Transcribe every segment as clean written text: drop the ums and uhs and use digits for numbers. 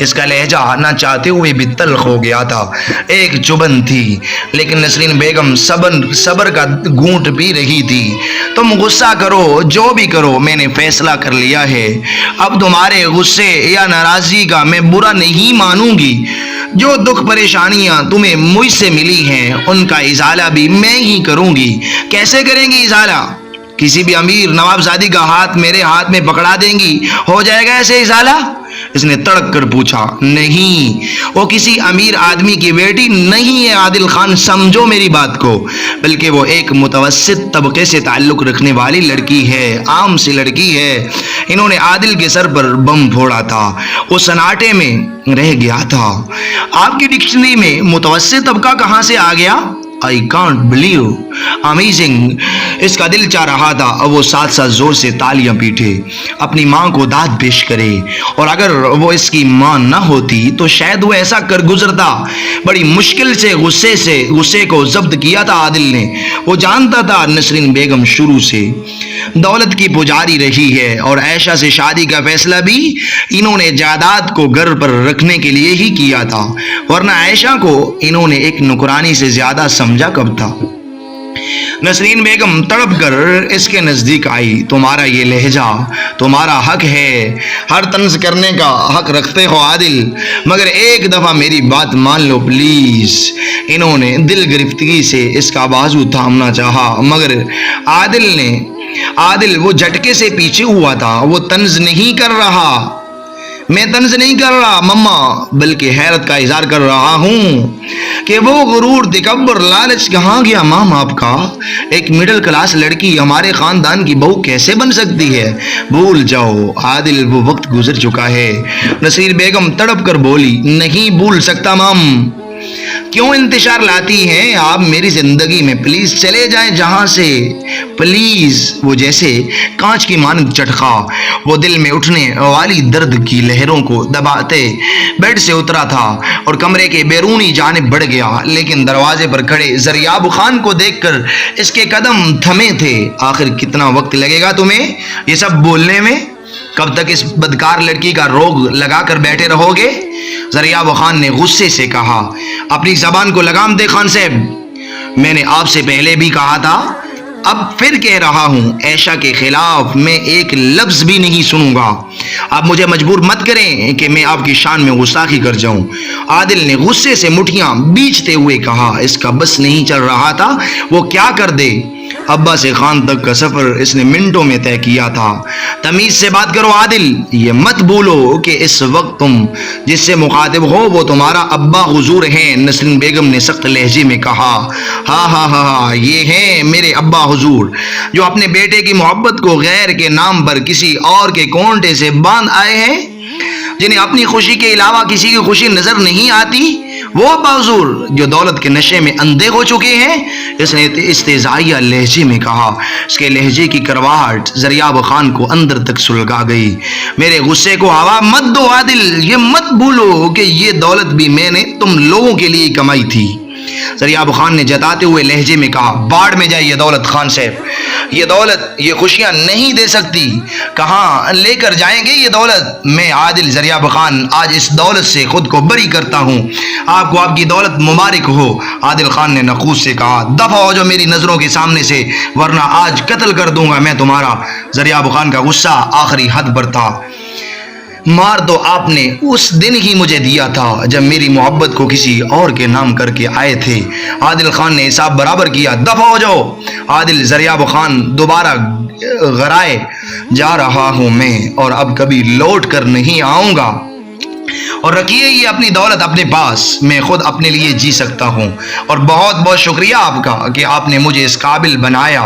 اس کا لہجہ نہ چاہتے ہوئے بھی تلخ ہو گیا تھا، ایک چبن تھی، لیکن نسرین بیگم صبر کا گھونٹ پی رہی تھی۔ تم غصہ کرو، جو بھی کرو، میں نے فیصلہ کر لیا ہے، اب تمہارے غصے یا ناراضی کا میں برا نہیں مانوں گی۔ جو دکھ پریشانیاں تمہیں مجھ سے ملی ہیں ان کا ازالہ بھی میں ہی کروں گی۔ کیسے کریں گی ازالہ؟ کسی بھی امیر نوابزادی کا ہاتھ میرے ہاتھ میں پکڑا دیں گی، ہو جائے گا ایسے ازالہ؟ اس نے تڑک کر پوچھا۔ نہیں، وہ کسی امیر آدمی کی بیٹی نہیں ہے عادل خان، سمجھو میری بات کو، بلکہ وہ ایک متوسط طبقے سے تعلق رکھنے والی لڑکی ہے، عام سی لڑکی ہے۔ انہوں نے عادل کے سر پر بم پھوڑا تھا، وہ سناٹے میں رہ گیا تھا۔ آپ کی ڈکشنری میں متوسط طبقہ کہاں سے آ گیا؟ I can't believe, amazing۔ اس کا دل چاہ رہا تھا اب وہ ساتھ ساتھ زور سے تالیاں پیٹے، اپنی ماں کو داد پیش کرے، اور اگر وہ اس کی ماں نہ ہوتی تو شاید وہ ایسا کر گزرتا۔ بڑی مشکل سے غصے کو ضبط کیا تھا عادل نے۔ وہ جانتا تھا نسرین بیگم شروع سے دولت کی پجاری رہی ہے، اور عائشہ سے شادی کا فیصلہ بھی انہوں نے جائیداد کو گھر پر رکھنے کے لیے ہی کیا تھا، ورنہ عائشہ کو انہوں نے ایک نوکرانی سے زیادہ سمجھا کب تھا۔ نسرین بیگم تڑپ کر اس کے نزدیک آئی۔ تمہارا یہ لہجہ، تمہارا حق ہے، ہر طنز کرنے کا حق رکھتے ہو عادل، مگر ایک دفعہ میری بات مان لو پلیز۔ انہوں نے دل گرفتگی سے اس کا بازو تھامنا چاہا، مگر عادل وہ جھٹکے سے پیچھے ہوا تھا۔ وہ طنز نہیں کر رہا، میں طنز نہیں کر رہا مما، بلکہ حیرت کا اظہار کر رہا ہوں کہ وہ غرور، تکبر، لالچ کہاں گیا مام آپ کا؟ ایک مڈل کلاس لڑکی ہمارے خاندان کی بہو کیسے بن سکتی ہے؟ بھول جاؤ عادل، وہ وقت گزر چکا ہے۔ نصیر بیگم تڑپ کر بولی، نہیں بھول سکتا مام۔ کیوں انتشار لاتی ہیں آپ میری زندگی میں؟ پلیز چلے جائیں جہاں سے، پلیز۔ وہ جیسے کانچ کی مانند چٹخا، وہ دل میں اٹھنے والی درد کی لہروں کو دباتے بیڈ سے اترا تھا اور کمرے کے بیرونی جانب بڑھ گیا، لیکن دروازے پر کھڑے زریاب خان کو دیکھ کر اس کے قدم تھمے تھے۔ آخر کتنا وقت لگے گا تمہیں یہ سب بولنے میں؟ کب تک اس بدکار لڑکی کا روگ لگا کر بیٹھے رہو گے؟ زریاب خان نے غصے سے کہا۔ اپنی زبان کو لگام دے خان صاحب، میں نے آپ سے پہلے بھی کہا تھا، اب پھر کہہ رہا ہوں، عائشہ کے خلاف میں ایک لفظ بھی نہیں سنوں گا۔ آپ مجھے مجبور مت کریں کہ میں آپ کی شان میں گستاخی کر جاؤں۔ عادل نے غصے سے مٹھیاں بیچتے ہوئے کہا۔ اس کا بس نہیں چل رہا تھا، وہ کیا کر دے؟ ابا سے خان تک کا سفر اس نے منٹوں میں طے کیا تھا۔ تمیز سے بات کرو عادل، یہ مت بھولو کہ اس وقت تم جس سے مخاطب ہو وہ تمہارا ابا حضور ہیں۔ نسرین بیگم نے سخت لہجے میں کہا۔ ہاں، یہ ہیں میرے ابا حضور، جو اپنے بیٹے کی محبت کو غیر کے نام پر کسی اور کے کونٹے سے باندھ آئے ہیں، جنہیں اپنی خوشی کے علاوہ کسی کی خوشی نظر نہیں آتی۔ وہ ابا حضور جو دولت کے نشے میں اندھے ہو چکے ہیں، اس نے استہزائیہ لہجے میں کہا۔ اس کے لہجے کی کرواہٹ زریاب خان کو اندر تک سلگا گئی۔ میرے غصے کو ہوا مت دو عادل، یہ مت بھولو کہ یہ دولت بھی میں نے تم لوگوں کے لیے کمائی تھی۔ زریاب خان نے جتاتے ہوئے لہجے میں کہا، باڑ میں جائیے دولت خان صاحب، یہ دولت یہ خوشیاں نہیں دے سکتی۔ کہاں لے کر جائیں گے یہ دولت؟ میں عادل زریاب خان آج اس دولت سے خود کو بری کرتا ہوں۔ آپ کو آپ کی دولت مبارک ہو۔ عادل خان نے نخوت سے کہا، دفع ہو جو میری نظروں کے سامنے سے، ورنہ آج قتل کر دوں گا میں تمہارا۔ زریاب خان کا غصہ آخری حد پر تھا۔ مار تو آپ نے اس دن ہی مجھے دیا تھا جب میری محبت کو کسی اور کے نام کر کے آئے تھے۔ عادل خان نے حساب برابر کیا، دفع ہو جاؤ۔ عادل زریاب خان، دوبارہ غرائے جا رہا ہوں میں، اور اب کبھی لوٹ کر نہیں آؤں گا، اور رکھیے یہ اپنی دولت اپنے پاس، میں خود اپنے لیے جی سکتا ہوں، اور بہت بہت شکریہ آپ کا کہ آپ نے مجھے اس قابل بنایا۔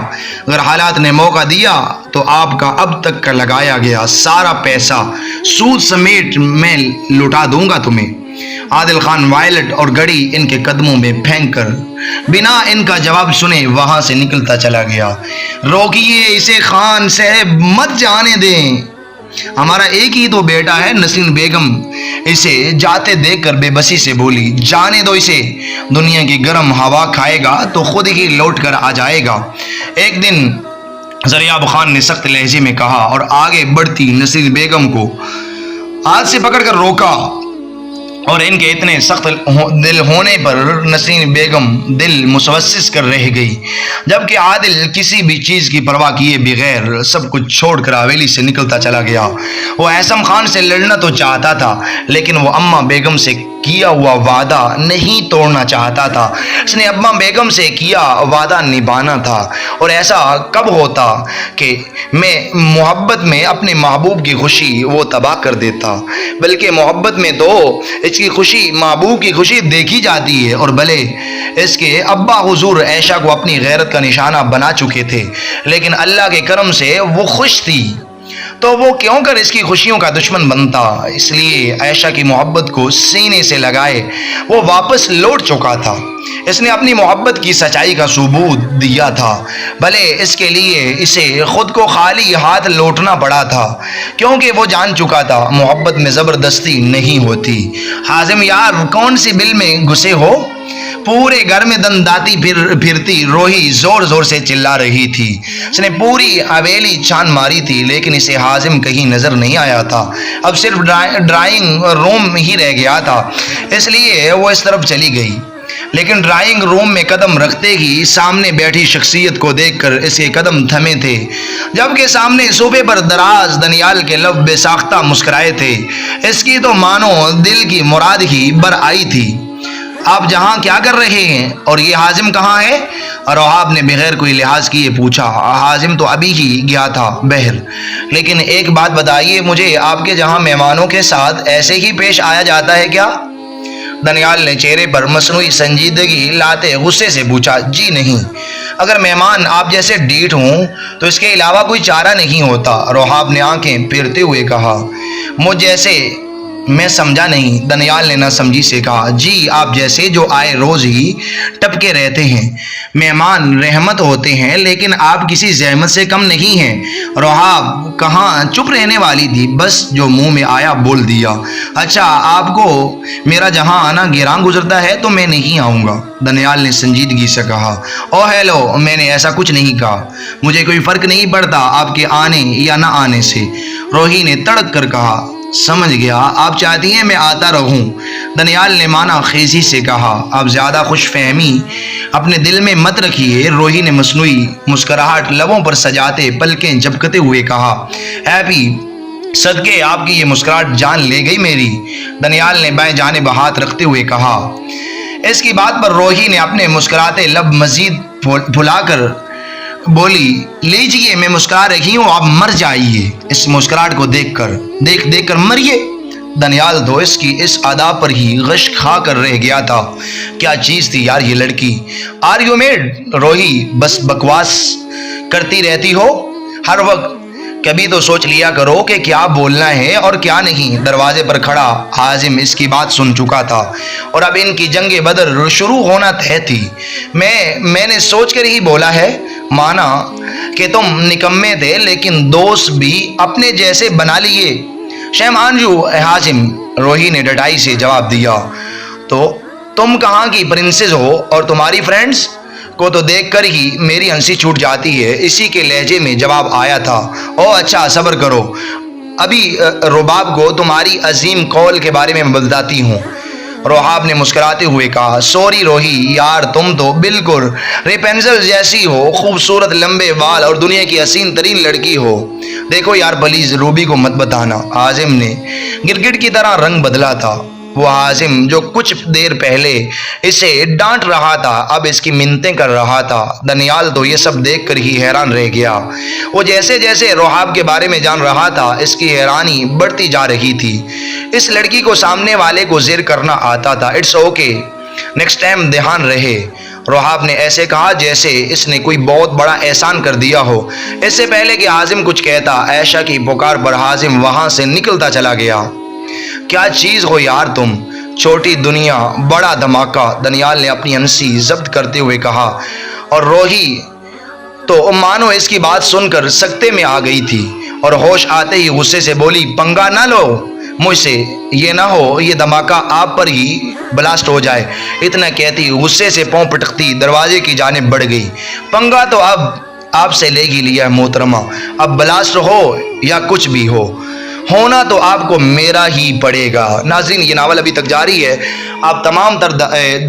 اگر حالات نے موقع دیا تو آپ کا اب تک کا لگایا گیا سارا پیسہ سود سمیت میں لوٹا دوں گا تمہیں۔ عادل خان وائلٹ اور گھڑی ان کے قدموں میں پھینک کر بنا ان کا جواب سنے وہاں سے نکلتا چلا گیا۔ روکیے اسے خان صاحب، مت جانے دیں، ہمارا ایک ہی تو بیٹا ہے۔ نسرین بیگم اسے جاتے دیکھ کر بے بسی سے بولی، جانے دو اسے، دنیا کی گرم ہوا کھائے گا تو خود ہی لوٹ کر آ جائے گا ایک دن، زریاب خان نے سخت لہجے میں کہا، اور آگے بڑھتی نسرین بیگم کو ہاتھ سے پکڑ کر روکا۔ اور ان کے اتنے سخت دل ہونے پر نسرین بیگم دل متوسس کر رہ گئی، جبکہ عادل کسی بھی چیز کی پرواہ کیے بغیر سب کچھ چھوڑ کر حویلی سے نکلتا چلا گیا۔ وہ اعظم خان سے لڑنا تو چاہتا تھا لیکن وہ اماں بیگم سے کیا ہوا وعدہ نہیں توڑنا چاہتا تھا۔ اس نے اماں بیگم سے کیا وعدہ نبھانا تھا، اور ایسا کب ہوتا کہ میں محبت میں اپنے محبوب کی خوشی وہ تباہ کر دیتا، بلکہ محبت میں تو اس کی خوشی محبوب کی خوشی دیکھی جاتی ہے، اور بھلے اس کے ابا حضور عائشہ کو اپنی غیرت کا نشانہ بنا چکے تھے لیکن اللہ کے کرم سے وہ خوش تھی، تو وہ کیوں کر اس کی خوشیوں کا دشمن بنتا؟ اس لیے عائشہ کی محبت کو سینے سے لگائے وہ واپس لوٹ چکا تھا۔ اس نے اپنی محبت کی سچائی کا ثبوت دیا تھا، بھلے اس کے لیے اسے خود کو خالی ہاتھ لوٹنا پڑا تھا، کیونکہ وہ جان چکا تھا محبت میں زبردستی نہیں ہوتی۔ حازم یار کون سی بل میں گھسے ہو؟ پورے گھر میں دنداتی پھرتی روہی زور زور سے چلا رہی تھی۔ اس نے پوری حویلی چھان ماری تھی لیکن اسے حازم کہیں نظر نہیں آیا تھا۔ اب صرف ڈرائنگ روم ہی رہ گیا تھا، اس لیے وہ اس طرف چلی گئی، لیکن ڈرائنگ روم میں قدم رکھتے ہی سامنے بیٹھی شخصیت کو دیکھ کر اس کے قدم تھمے تھے، جبکہ سامنے صوفے پر دراز دانیال کے لب بے ساختہ مسکرائے تھے۔ اس کی تو مانو دل کی مراد ہی بر آئی تھی۔ آپ جہاں کیا کر رہے ہیں اور یہ حازم کہاں ہے؟ روحاب نے بغیر کوئی لحاظ کیے پوچھا۔ حازم تو ابھی ہی گیا تھا بہر، لیکن ایک بات بتائیے مجھے، آپ کے جہاں مہمانوں کے ساتھ ایسے ہی پیش آیا جاتا ہے کیا؟ دانیال نے چہرے پر مصنوعی سنجیدگی لاتے غصے سے پوچھا۔ جی نہیں، اگر مہمان آپ جیسے ڈھیٹ ہوں تو اس کے علاوہ کوئی چارہ نہیں ہوتا، روحاب نے آنکھیں پھیرتے ہوئے کہا۔ مجھ جیسے؟ میں سمجھا نہیں، دانیال نے نہ سمجھی سے کہا۔ جی آپ جیسے جو آئے روز ہی ٹپکے رہتے ہیں۔ مہمان رحمت ہوتے ہیں لیکن آپ کسی زحمت سے کم نہیں ہیں۔ روحاب کہاں چپ رہنے والی تھی، بس جو منہ میں آیا بول دیا۔ اچھا آپ کو میرا جہاں آنا گراں گزرتا ہے تو میں نہیں آؤں گا، دانیال نے سنجیدگی سے کہا۔ او ہیلو، میں نے ایسا کچھ نہیں کہا، مجھے کوئی فرق نہیں پڑتا آپ کے آنے یا نہ آنے سے، روہی نے تڑک کر کہا۔ سمجھ گیا، آپ چاہتی ہیں میں آتا رہوں، دانیال نے مانا خیزی سے کہا۔ آپ زیادہ خوش فہمی اپنے دل میں مت رکھیے، روہی نے مصنوعی مسکراہٹ لبوں پر سجاتے پلکیں جھپکتے ہوئے کہا۔ ہیپی صدقے آپ کی یہ مسکراہٹ جان لے گئی میری، دانیال نے بائیں جانب ہاتھ رکھتے ہوئے کہا۔ اس کی بات پر روہی نے اپنے مسکراتے لب مزید پھلا کر بولی، لیجئے میں مسکرا رہی ہوں، آپ مر جائیے اس مسکراہٹ کو دیکھ کر مریے۔ دانیال تو اس کی اس ادا پر ہی غش کھا کر رہ گیا تھا۔ کیا چیز تھی یار یہ لڑکی؟ Are you mad? روہی بس بکواس کرتی رہتی ہو ہر وقت، کبھی تو سوچ لیا کرو کہ کیا بولنا ہے اور کیا نہیں۔ دروازے پر کھڑا حازم اس کی بات سن چکا تھا اور اب ان کی جنگ بدر شروع ہونا طے تھی۔ میں نے سوچ کر ہی بولا ہے، مانا کہ تم نکمے تھے لیکن دوست بھی اپنے جیسے بنا لیے۔ شیم آن یو حازم، روہی نے ڈٹائی سے جواب دیا۔ تو تم کہاں کی پرنسس ہو اور تمہاری فرینڈز کو تو دیکھ کر ہی میری ہنسی چھوٹ جاتی ہے، اسی کے لہجے میں جواب آیا تھا۔ او اچھا صبر کرو، ابھی رباب کو تمہاری عظیم قول کے بارے میں بتاتی ہوں، روحاب نے مسکراتے ہوئے کہا۔ سوری روہی یار، تم تو بالکل ریپینزل جیسی ہو، خوبصورت لمبے بال اور دنیا کی حسین ترین لڑکی ہو۔ دیکھو یار پلیز روبی کو مت بتانا، حازم نے گرگٹ کی طرح رنگ بدلا تھا۔ وہ حازم جو کچھ دیر پہلے اسے ڈانٹ رہا تھا اب اس کی منتیں کر رہا تھا۔ دانیال تو یہ سب دیکھ کر ہی حیران رہ گیا، وہ جیسے جیسے روحاب کے بارے میں جان رہا تھا اس کی حیرانی بڑھتی جا رہی تھی۔ اس لڑکی کو سامنے والے کو زیر کرنا آتا تھا۔ اٹس اوکے، نیکسٹ ٹائم دھیان رہے، روحاب نے ایسے کہا جیسے اس نے کوئی بہت بڑا احسان کر دیا ہو۔ اس سے پہلے کہ حازم کچھ کہتا، عائشہ کی پکار پر حازم وہاں سے نکلتا چلا گیا۔ کیا چیز ہو یار تم، چھوٹی دنیا بڑا دھماکہ، دانیال نے اپنی ہنسی ضبط کرتے ہوئے کہا، اور روہی تو مانو اس کی بات سن کر سکتے میں آ گئی تھی اور ہوش آتے ہی غصے سے بولی، پنگا نہ لو مجھ سے، یہ نہ ہو یہ دھماکہ آپ پر ہی بلاسٹ ہو جائے۔ اتنا کہتی غصے سے پاؤں پٹکتی دروازے کی جانب بڑھ گئی۔ پنگا تو اب آپ سے لے ہی لیا ہے محترمہ، اب بلاسٹ ہو یا کچھ بھی ہو، ہونا تو آپ کو میرا ہی پڑے گا۔ ناظرین یہ ناول ابھی تک جاری ہے، آپ تمام تر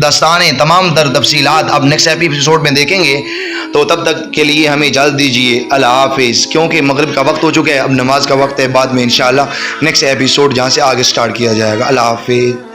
داستانیں، تمام تر تفصیلات آپ نیکسٹ ایپیسوڈ میں دیکھیں گے۔ تو تب تک کے لیے ہمیں اجازت دیجیے، اللہ حافظ، کیونکہ مغرب کا وقت ہو چکا ہے، اب نماز کا وقت ہے، بعد میں انشاءاللہ نیکسٹ ایپیسوڈ جہاں سے آگے سٹارٹ کیا جائے گا۔ اللہ حافظ۔